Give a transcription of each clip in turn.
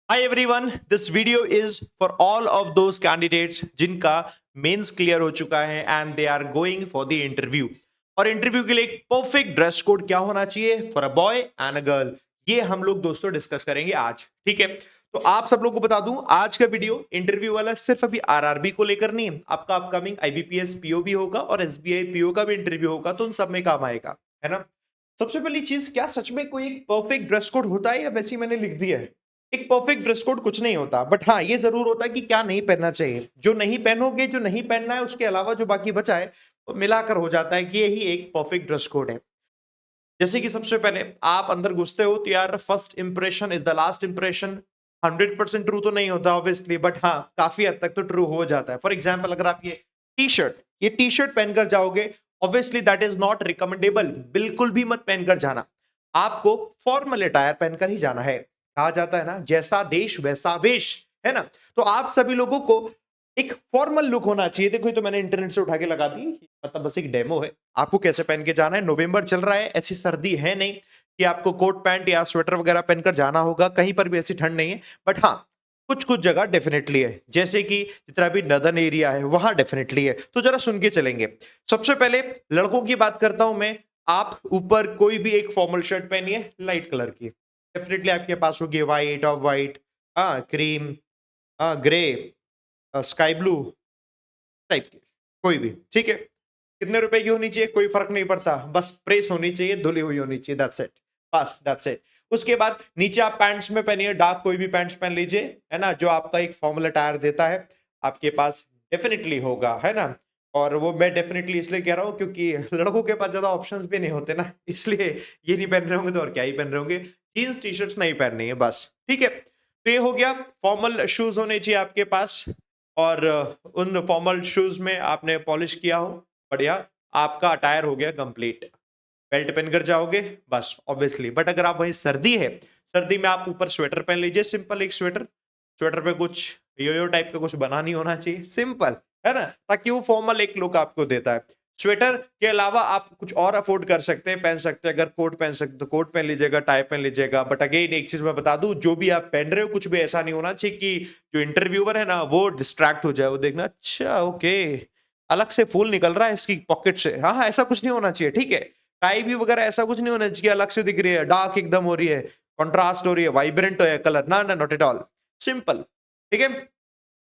Hi everyone, this video is for all of those candidates जिनका mains clear हो चुका है and they are going for the interview. और interview के लिए एक परफेक्ट ड्रेस कोड क्या होना चाहिए for a boy and a girl, ये हम लोग दोस्तों डिस्कस करेंगे आज। ठीक है, तो आप सब लोगों को बता दूं आज का वीडियो इंटरव्यू वाला सिर्फ अभी आरआरबी को लेकर नहीं है, आपका अपकमिंग आईबीपीएस पीओ भी होगा और एसबीआई पीओ का भी इंटरव्यू होगा, तो उन सब में काम आएगा, है ना। सबसे पहली चीज, क्या सच में कोई एक परफेक्ट ड्रेस कोड होता है या वैसे ही मैंने लिख दिया है? एक परफेक्ट ड्रेस कोड कुछ नहीं होता, बट हाँ ये जरूर होता है कि क्या नहीं पहनना चाहिए। जो नहीं पहनोगे, जो नहीं पहनना है, उसके अलावा जो बाकी बचा है वो मिलाकर हो जाता है कि यही एक परफेक्ट ड्रेस कोड है। जैसे कि सबसे पहले आप अंदर घुसते हो तो यार first impression is the last impression. 100% true तो नहीं होता ऑब्वियसली, बट हाँ काफी हद तक तो ट्रू हो जाता है। फॉर एग्जाम्पल, अगर आप ये टी शर्ट पहनकर जाओगे, obviously that is not recommendable. बिल्कुल भी मत पहनकर जाना, आपको फॉर्मल अटायर पहनकर ही जाना है। कहा जाता है ना, जैसा देश वैसा वेश, है ना। तो आप सभी लोगों को एक फॉर्मल लुक होना चाहिए। देखो, ये तो मैंने इंटरनेट से उठा के लगा दी, मतलब बस एक डेमो है। आपको कैसे पहन के जाना है, नवंबर चल रहा है, ऐसी सर्दी है नहीं कि आपको कोट पैंट या स्वेटर वगैरह पहनकर जाना होगा। कहीं पर भी ऐसी ठंड नहीं है, बट हाँ कुछ कुछ जगह डेफिनेटली है, जैसे कि जितना भी नदर्न एरिया है वहां डेफिनेटली है। तो जरा सुन के चलेंगे। सबसे पहले लड़कों की बात करता हूं मैं। आप ऊपर कोई भी एक फॉर्मल शर्ट पहनिए लाइट कलर की, डेफिनेटली आपके पास होगी व्हाइट, ऑफ व्हाइट, हाँ क्रीम, हाँ ग्रे, स्काई ब्लू टाइप की, कोई भी ठीक है। कितने रुपए की होनी चाहिए कोई फर्क नहीं पड़ता, बस प्रेस होनी चाहिए, धुली हुई होनी चाहिए, दैट्स इट, बस दैट्स इट। उसके बाद नीचे आप पैंट्स में पहनिए, डार्क कोई भी पैंट्स पहन लीजिए, है ना, जो आपका एक फॉर्मल अटायर देता है आपके पास डेफिनेटली होगा, है ना। और वो मैं डेफिनेटली इसलिए कह रहा हूँ क्योंकि लड़कों के पास ज्यादा ऑप्शंस भी नहीं होते ना, इसलिए ये नहीं पहन रहे होंगे तो और क्या ही पहन रहे होंगे। जीन्स टी शर्ट्स नहीं पहननी है बस, ठीक है। तो ये हो गया, फॉर्मल शूज होने चाहिए आपके पास। और उन फॉर्मल शूज में आपने पॉलिश किया हो, बढ़िया, आपका अटायर हो गया कंप्लीट। बेल्ट पहनकर जाओगे बस ऑब्वियसली। बट अगर आप वहीं सर्दी है, सर्दी में आप ऊपर स्वेटर पहन लीजिए, सिंपल एक स्वेटर। स्वेटर पे कुछ योयो टाइप का कुछ बना नहीं होना चाहिए, सिंपल, है ना, ताकि वो फॉर्मल एक लुक आपको देता है। स्वेटर के अलावा आप कुछ और अफोर्ड कर सकते हैं, पहन सकते हैं। अगर कोट पहन सकते तो कोट पहन लीजिएगा, टाई पहन लीजिएगा। बट अगेन एक चीज मैं बता दूं, जो भी आप पहन रहे हो कुछ भी ऐसा नहीं होना चाहिए कि जो इंटरव्यूअर है ना वो डिस्ट्रैक्ट हो जाए, वो देखना अच्छा ओके अलग से फूल निकल रहा है इसकी पॉकेट से, हाँ हाँ ऐसा कुछ नहीं होना चाहिए, ठीक है। टाई भी वगैरह ऐसा कुछ नहीं होना चाहिए अलग से दिख रही है, डार्क एकदम हो रही है, कंट्रास्ट हो रही है, वाइब्रेंट है कलर, ना ना, नॉट एट ऑल, सिंपल, ठीक है।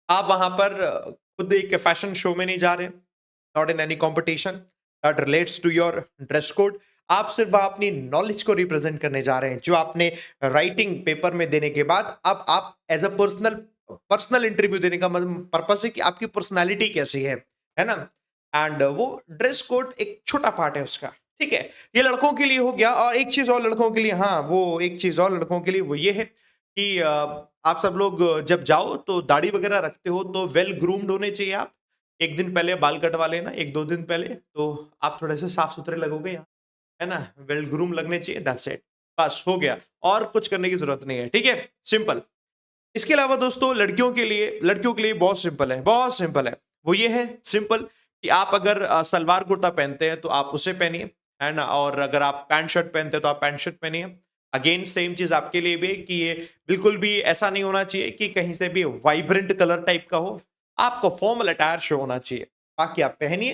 आप वहां पर खुद एक फैशन शो में नहीं जा रहे, not in any competition that relates to your dress code. आप सिर्फ वहां अपनी नॉलेज को रिप्रेजेंट करने जा रहे हैं, जो आपने राइटिंग पेपर में देने के बाद अब आप as a personal personal interview देने का मतलब पर्पस है कि आपकी पर्सनालिटी कैसी है ना। एंड वो ड्रेस कोड एक छोटा पार्ट है उसका, ठीक है। ये लड़कों के लिए हो गया। और एक चीज और लड़कों के लिए, हाँ वो एक चीज और लड़कों के लिए वो ये है कि आप सब लोग जब जाओ तो दाढ़ी वगैरह रखते हो तो वेल ग्रूम्ड होने चाहिए आप। एक दिन पहले बाल कटवा लेना, एक दो दिन पहले, तो आप थोड़े से साफ सुथरे लगोगे यहाँ, है ना, वेल ग्रूम लगने चाहिए, दैट्स इट, बस हो गया। और कुछ करने की जरूरत नहीं है, ठीक है, सिंपल। इसके अलावा दोस्तों लड़कियों के लिए बहुत सिंपल है, बहुत सिंपल है। वो ये है सिंपल कि आप अगर सलवार कुर्ता पहनते हैं तो आप उसे पहनिए, है ना। और अगर आप पैंट शर्ट पहनते हैं तो आप पैंट शर्ट पहनिए। अगेन सेम चीज आपके लिए भी है कि ये बिल्कुल भी ऐसा नहीं होना चाहिए कि कहीं से भी वाइब्रेंट कलर टाइप का हो। आपको फॉर्मल अटायर शो होना चाहिए, बाकी आप पहनिए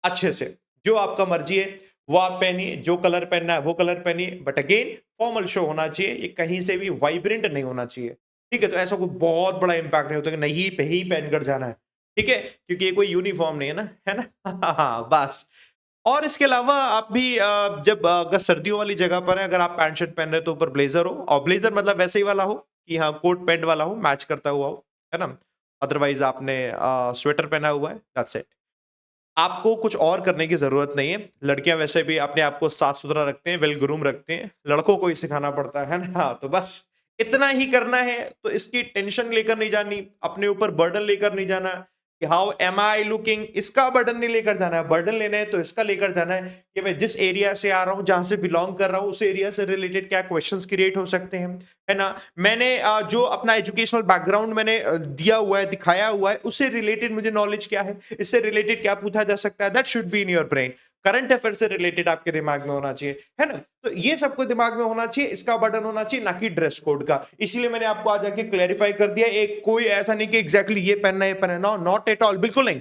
अच्छे से, जो आपका मर्जी है वो आप पहनिए, जो कलर पहनना है वो कलर पहनिए, बट अगेन फॉर्मल शो होना चाहिए, ये कहीं से भी वाइब्रेंट नहीं होना चाहिए, ठीक है। तो ऐसा कोई बहुत बड़ा इंपैक्ट नहीं होता कि नहीं पे ही पहनकर जाना है, ठीक है, क्योंकि ये कोई यूनिफॉर्म नहीं है ना, है ना। हाँ बस। और इसके अलावा आप भी जब अगर सर्दियों वाली जगह पर है, अगर आप पैंट शर्ट पहन रहे हो तो ऊपर ब्लेजर हो, और ब्लेजर मतलब वैसे ही वाला हो कि हाँ कोट पैंट वाला हो, मैच करता हुआ हो, है ना। अदरवाइज आपने स्वेटर पहना हुआ है, दैट्स इट। आपको कुछ और करने की जरूरत नहीं है। लड़कियां वैसे भी अपने आप को साफ सुथरा रखते हैं, वेल ग्रूम रखते हैं, लड़कों को ही सिखाना पड़ता है ना। तो बस इतना ही करना है। तो इसकी टेंशन लेकर नहीं जानी, अपने ऊपर बर्डन लेकर नहीं जाना कि हाउ एम आई लुकिंग, इसका बर्डन नहीं लेकर जाना है। बर्डन लेना है तो इसका लेकर जाना है कि मैं जिस एरिया से आ रहा हूं, जहां से बिलोंग कर रहा हूं, उस एरिया से रिलेटेड क्या क्वेश्चंस क्रिएट हो सकते हैं, है ना। मैंने जो अपना एजुकेशनल बैकग्राउंड मैंने दिया हुआ है, दिखाया हुआ है, उससे रिलेटेड मुझे नॉलेज क्या है, इससे रिलेटेड क्या पूछा जा सकता है, that should be in your brain. Current affair से रिलेटेड आपके दिमाग में होना चाहिए, है ना? तो ये सबको दिमाग में होना चाहिए, इसका बटन होना चाहिए, ना कि ड्रेस कोड का। इसीलिए मैंने आपको आज आके क्लैरिफाई कर दिया, एक कोई ऐसा नहीं कि एग्जैक्टली ये पहनना है, ये पहनना है, नॉट एट ऑल, बिल्कुल नहीं,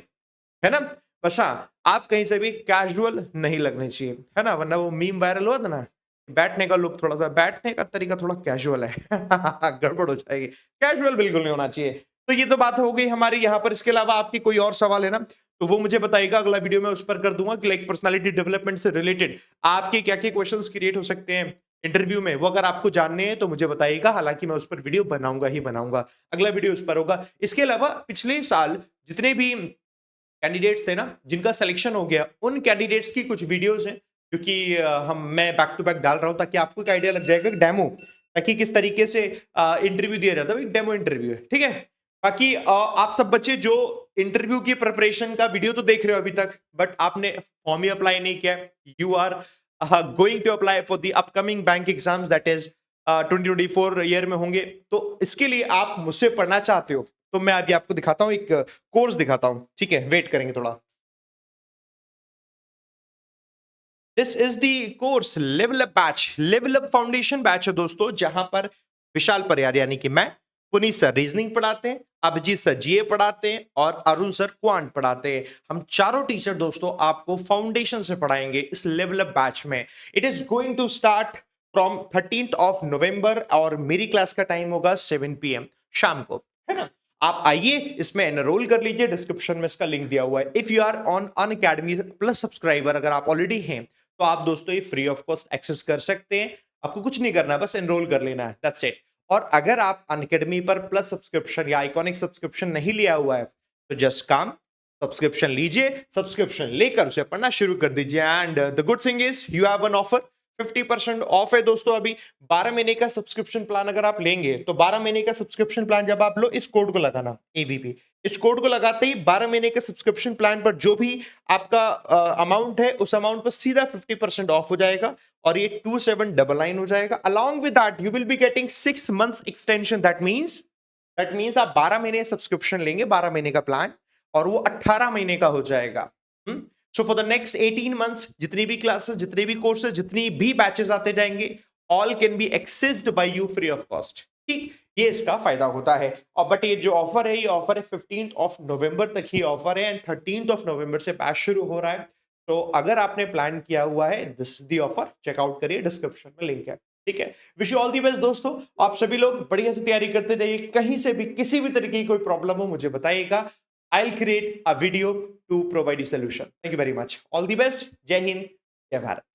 है ना? बस हाँ, आप कहीं से भी कैजुअल नहीं लगने चाहिए, है ना? वरना वो मीम वायरल हुआ था ना, बैठने का लुक थोड़ा सा, बैठने का तरीका थोड़ा कैजुअल है गड़बड़ हो जाएगी। कैजुअल बिल्कुल नहीं होना चाहिए। तो ये तो बात हो गई हमारी यहाँ पर। इसके अलावा आपकी कोई और सवाल है ना, तो वो मुझे बताइएगा, अगला वीडियो में उस पर कर दूंगा कि लाइक पर्सनालिटी डेवलपमेंट से रिलेटेड आपके क्या क्या क्वेश्चंस क्रिएट हो सकते हैं इंटरव्यू में, वो अगर आपको जानने हैं तो मुझे बताइएगा। हालांकि मैं उस पर वीडियो बनाऊंगा ही बनाऊंगा, अगला वीडियो उस पर होगा। इसके अलावा पिछले साल जितने भी कैंडिडेट्स थे ना जिनका सिलेक्शन हो गया, उन कैंडिडेट्स की कुछ वीडियोस हैं, क्योंकि मैं बैक टू बैक डाल रहा हूं ताकि आपको एक आइडिया लग जाएगा, डेमो, ताकि किस तरीके से इंटरव्यू दिया जाता है। एक डेमो इंटरव्यू है, ठीक है। बाकी आप सब बच्चे जो इंटरव्यू की प्रिपरेशन का वीडियो तो देख रहे हो अभी तक, बट आपने फॉर्म ही अप्लाई नहीं किया, you are going to apply for the upcoming bank exams, that is 2024 year में होंगे। तो इसके लिए आप मुझसे पढ़ना चाहते हो तो मैं अभी आपको दिखाता हूं, एक कोर्स दिखाता हूं, ठीक है, वेट करेंगे थोड़ा। This is the course level up batch, level up foundation batch है दोस्तों, जहां पर विशाल परियार यानी कि मैं, पुनीत सर रीजनिंग पढ़ाते हैं, अभिजीत सर जीए पढ़ाते हैं और अरुण सर क्वांट पढ़ाते हैं। हम चारों टीचर दोस्तों आपको फाउंडेशन से पढ़ाएंगे इस लेवल अप बैच में। It is going to start from 13th of November और मेरी क्लास का टाइम होगा 7 PM शाम को, है ना? आप आइए, इसमें एनरोल कर लीजिए, डिस्क्रिप्शन में इसका लिंक दिया हुआ है। If you are on Unacademy plus subscriber, अगर आप ऑलरेडी हैं तो आप दोस्तों ये फ्री ऑफ कॉस्ट एक्सेस कर सकते हैं। आपको कुछ नहीं करना है, बस एनरोल कर लेना है, दैट्स इट। और अगर आप अनअकैडमी पर प्लस सब्सक्रिप्शन या आइकॉनिक सब्सक्रिप्शन नहीं लिया हुआ है तो जस्ट काम सब्सक्रिप्शन लीजिए, सब्सक्रिप्शन लेकर उसे पढ़ना शुरू कर दीजिए। And the good thing is you have an offer, 50% of है दोस्तों अभी। 12 महीने का सब्सक्रिप्शन प्लान अगर आप लेंगे तो 12 महीने का सब्सक्रिप्शन प्लान जब आप लो, इस कोड को लगाना एवीपी, इस कोड को लगाते ही 12 महीने के सब्सक्रिप्शन प्लान पर जो भी आपका अमाउंट है उस अमाउंट पर सीधा 50% ऑफ हो जाएगा और ये 2799 हो जाएगा। Along with that you will be getting 6 months extension. That means आप 12 महीने सब्सक्रिप्शन लेंगे, 12 महीने का प्लान, और वो 18 महीने का हो जाएगा। So for the next 18 months जितनी भी क्लासेस, जितने भी कोर्सेज, जितनी भी बैचेस आते जाएंगे, all can be accessed by you free of cost. ठीक, ये इसका फायदा होता है। और बट ये जो ऑफर है, ये ऑफर है 15th ऑफ नवंबर तक ही ऑफर है, एंड 13th ऑफ नवंबर से बैच शुरू हो रहा है। तो अगर आपने प्लान किया हुआ है, this is the offer, checkout करिए, डिस्क्रिप्शन में लिंक है, ठीक है। Wish you all the best दोस्तों, आप सभी लोग बढ़िया से तैयारी करते जाइए। कहीं से भी किसी भी तरीके की कोई प्रॉब्लम हो मुझे बताइएगा, I'll create a video to provide you solution. Thank you very much. All the best. Jai Hind, Jai Bharat.